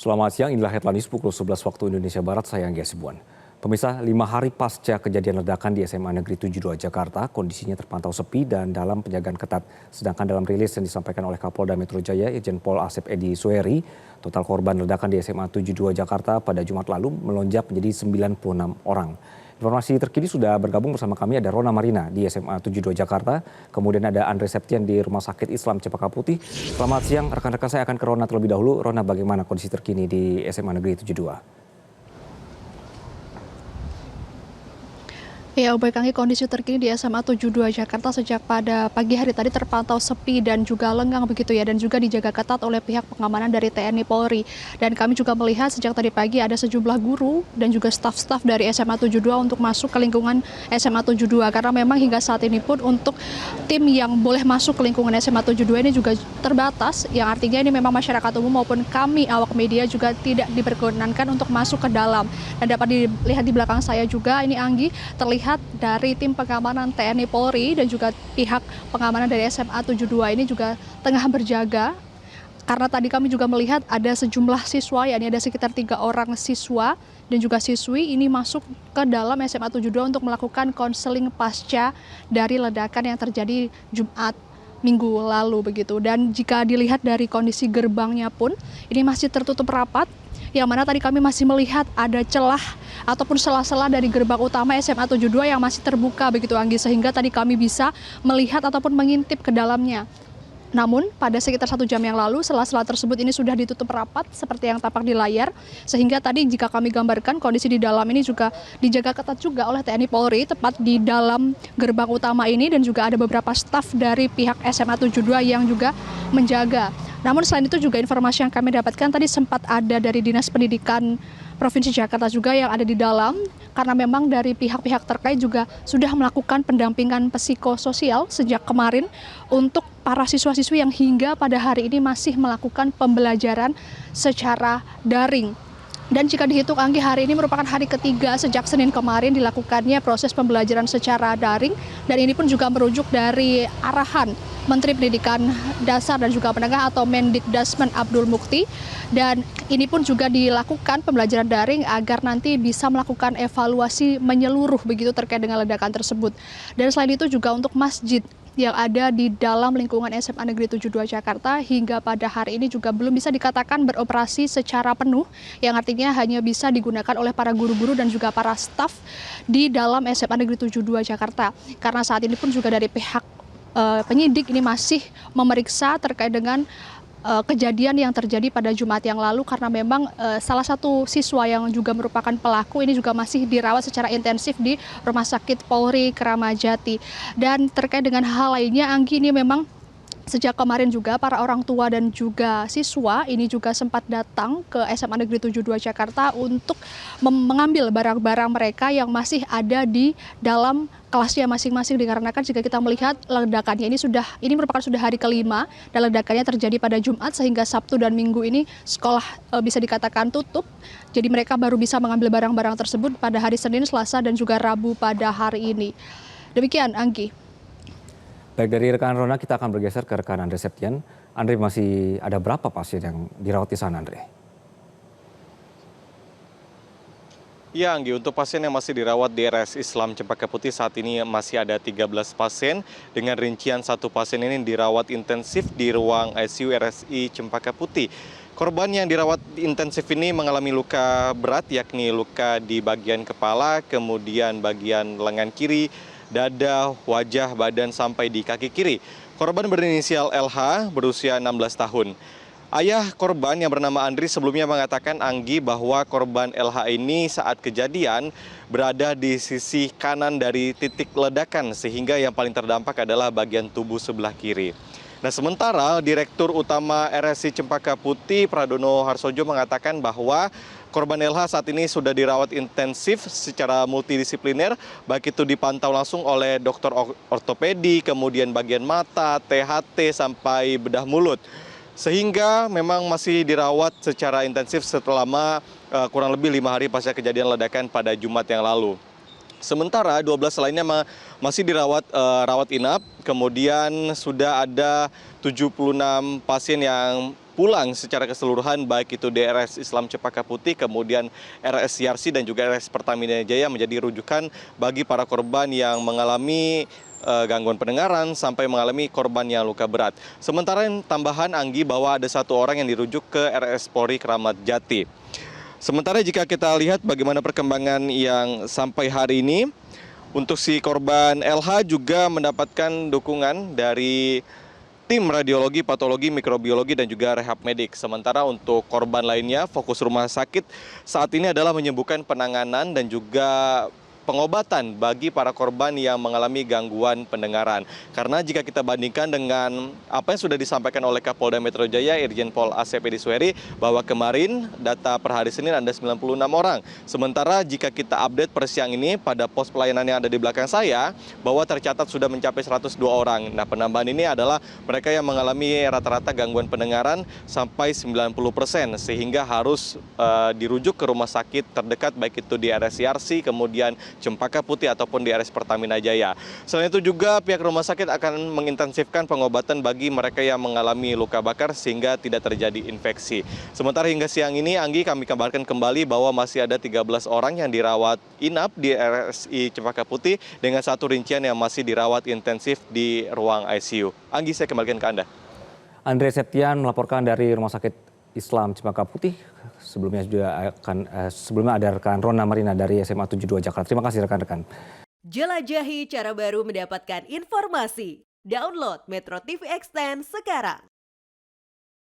Selamat siang, inilah headline news pukul 11 waktu Indonesia Barat, saya Anggia Sibuan. Pemirsa, 5 hari pasca kejadian ledakan di SMA Negeri 72 Jakarta, kondisinya terpantau sepi dan dalam penjagaan ketat. Sedangkan dalam rilis yang disampaikan oleh Kapolda Metro Jaya, Irjen Pol Asep Edi Sueri, total korban ledakan di SMA 72 Jakarta pada Jumat lalu melonjak menjadi 96 orang. Informasi terkini sudah bergabung bersama kami, ada Rona Marina di SMA 72 Jakarta, kemudian ada Andre Septian di Rumah Sakit Islam Cempaka Putih. Selamat siang, rekan-rekan, saya akan ke Rona terlebih dahulu. Rona, bagaimana kondisi terkini di SMA Negeri 72? Ya, baik Anggi, kondisi terkini di SMA 72 Jakarta sejak pada pagi hari tadi terpantau sepi dan juga lengang begitu ya, dan juga dijaga ketat oleh pihak pengamanan dari TNI Polri. Dan kami juga melihat sejak tadi pagi ada sejumlah guru dan juga staf-staf dari SMA 72 untuk masuk ke lingkungan SMA 72, karena memang hingga saat ini pun untuk tim yang boleh masuk ke lingkungan SMA 72 ini juga terbatas, yang artinya ini memang masyarakat umum maupun kami awak media juga tidak diperkenankan untuk masuk ke dalam. Dan dapat dilihat di belakang saya juga ini Anggi, terlihat dari tim pengamanan TNI Polri dan juga pihak pengamanan dari SMA 72 ini juga tengah berjaga, karena tadi kami juga melihat ada sejumlah siswa, yakni ada sekitar 3 orang siswa dan juga siswi ini masuk ke dalam SMA 72 untuk melakukan konseling pasca dari ledakan yang terjadi Jumat minggu lalu begitu. Dan jika dilihat dari kondisi gerbangnya pun ini masih tertutup rapat, yang mana tadi kami masih melihat ada celah ataupun sela-sela dari gerbang utama SMA 72 yang masih terbuka begitu Anggi, sehingga tadi kami bisa melihat ataupun mengintip ke dalamnya. Namun pada sekitar 1 jam yang lalu sela-sela tersebut ini sudah ditutup rapat seperti yang tampak di layar, sehingga tadi jika kami gambarkan kondisi di dalam ini juga dijaga ketat juga oleh TNI Polri tepat di dalam gerbang utama ini, dan juga ada beberapa staf dari pihak SMA 72 yang juga menjaga. Namun selain itu juga informasi yang kami dapatkan tadi sempat ada dari Dinas Pendidikan Provinsi Jakarta juga yang ada di dalam, karena memang dari pihak-pihak terkait juga sudah melakukan pendampingan psikososial sejak kemarin untuk para siswa-siswi yang hingga pada hari ini masih melakukan pembelajaran secara daring. Dan jika dihitung Anggi, hari ini merupakan hari ketiga sejak Senin kemarin dilakukannya proses pembelajaran secara daring, dan ini pun juga merujuk dari arahan Menteri Pendidikan Dasar dan juga Menengah atau Mendikdasmen Abdul Mukti. Dan ini pun juga dilakukan pembelajaran daring agar nanti bisa melakukan evaluasi menyeluruh begitu terkait dengan ledakan tersebut. Dan selain itu juga untuk masjid yang ada di dalam lingkungan SMA Negeri 72 Jakarta hingga pada hari ini juga belum bisa dikatakan beroperasi secara penuh, yang artinya hanya bisa digunakan oleh para guru-guru dan juga para staf di dalam SMA Negeri 72 Jakarta. Karena saat ini pun juga dari pihak penyidik ini masih memeriksa terkait dengan kejadian yang terjadi pada Jumat yang lalu, karena memang salah satu siswa yang juga merupakan pelaku ini juga masih dirawat secara intensif di Rumah Sakit Polri Kramat Jati. Dan terkait dengan hal lainnya Anggi, ini memang sejak kemarin juga para orang tua dan juga siswa ini juga sempat datang ke SMA Negeri 72 Jakarta untuk mengambil barang-barang mereka yang masih ada di dalam kelasnya masing-masing, dikarenakan jika kita melihat ledakannya ini merupakan sudah hari kelima dan ledakannya terjadi pada Jumat, sehingga Sabtu dan Minggu ini sekolah bisa dikatakan tutup. Jadi mereka baru bisa mengambil barang-barang tersebut pada hari Senin, Selasa dan juga Rabu pada hari ini. Demikian Anggi. Baik, dari rekan Rona kita akan bergeser ke rekan Andre Septian. Andre, masih ada berapa pasien yang dirawat di sana, Andre? Ya Anggi, untuk pasien yang masih dirawat di RS Islam Cempaka Putih saat ini masih ada 13 pasien, dengan rincian 1 pasien ini dirawat intensif di ruang ICU RSI Cempaka Putih. Korban yang dirawat intensif ini mengalami luka berat, yakni luka di bagian kepala, kemudian bagian lengan kiri, dada, wajah, badan, sampai di kaki kiri. Korban berinisial LH, berusia 16 tahun. Ayah korban yang bernama Andri sebelumnya mengatakan Anggi bahwa korban LH ini saat kejadian berada di sisi kanan dari titik ledakan, sehingga yang paling terdampak adalah bagian tubuh sebelah kiri. Nah, sementara Direktur Utama RSI Cempaka Putih Pradono Harsojo mengatakan bahwa korban LH saat ini sudah dirawat intensif secara multidisipliner, baik itu dipantau langsung oleh dokter ortopedi, kemudian bagian mata, THT, sampai bedah mulut. Sehingga memang masih dirawat secara intensif selama kurang lebih 5 hari pasca kejadian ledakan pada Jumat yang lalu. Sementara 12 lainnya masih dirawat rawat inap, kemudian sudah ada 76 pasien yang pulang secara keseluruhan, baik itu di RS Islam Cempaka Putih, kemudian RS Yarsi dan juga RS Pertamina Jaya menjadi rujukan bagi para korban yang mengalami gangguan pendengaran sampai mengalami korban yang luka berat. Sementara yang tambahan Anggi bahwa ada 1 orang yang dirujuk ke RS Polri Kramat Jati. Sementara jika kita lihat bagaimana perkembangan yang sampai hari ini, untuk si korban LH juga mendapatkan dukungan dari tim radiologi, patologi, mikrobiologi, dan juga rehab medik. Sementara untuk korban lainnya, fokus rumah sakit saat ini adalah menyembuhkan penanganan dan juga pengobatan bagi para korban yang mengalami gangguan pendengaran. Karena jika kita bandingkan dengan apa yang sudah disampaikan oleh Kapolda Metro Jaya, Irjen Pol ACP Disweri, bahwa kemarin data per hari Senin ada 96 orang. Sementara jika kita update per siang ini pada pos pelayanan yang ada di belakang saya, bahwa tercatat sudah mencapai 102 orang. Nah, penambahan ini adalah mereka yang mengalami rata-rata gangguan pendengaran sampai 90%, sehingga harus dirujuk ke rumah sakit terdekat, baik itu di RS Yarsi, kemudian Cempaka Putih ataupun di RS Pertamina Jaya. Selain itu juga pihak rumah sakit akan mengintensifkan pengobatan bagi mereka yang mengalami luka bakar sehingga tidak terjadi infeksi. Sementara hingga siang ini, Anggi, kami kabarkan kembali bahwa masih ada 13 orang yang dirawat inap di RSI Cempaka Putih dengan 1 rincian yang masih dirawat intensif di ruang ICU. Anggi, saya kembalikan ke Anda. Andre Septian melaporkan dari Rumah Sakit Islam Cempaka Putih. Sebelumnya ada rekan Rona Marina dari SMA 72 Jakarta. Terima kasih rekan-rekan. Jelajahi cara baru mendapatkan informasi. Download Metro TV Extend sekarang.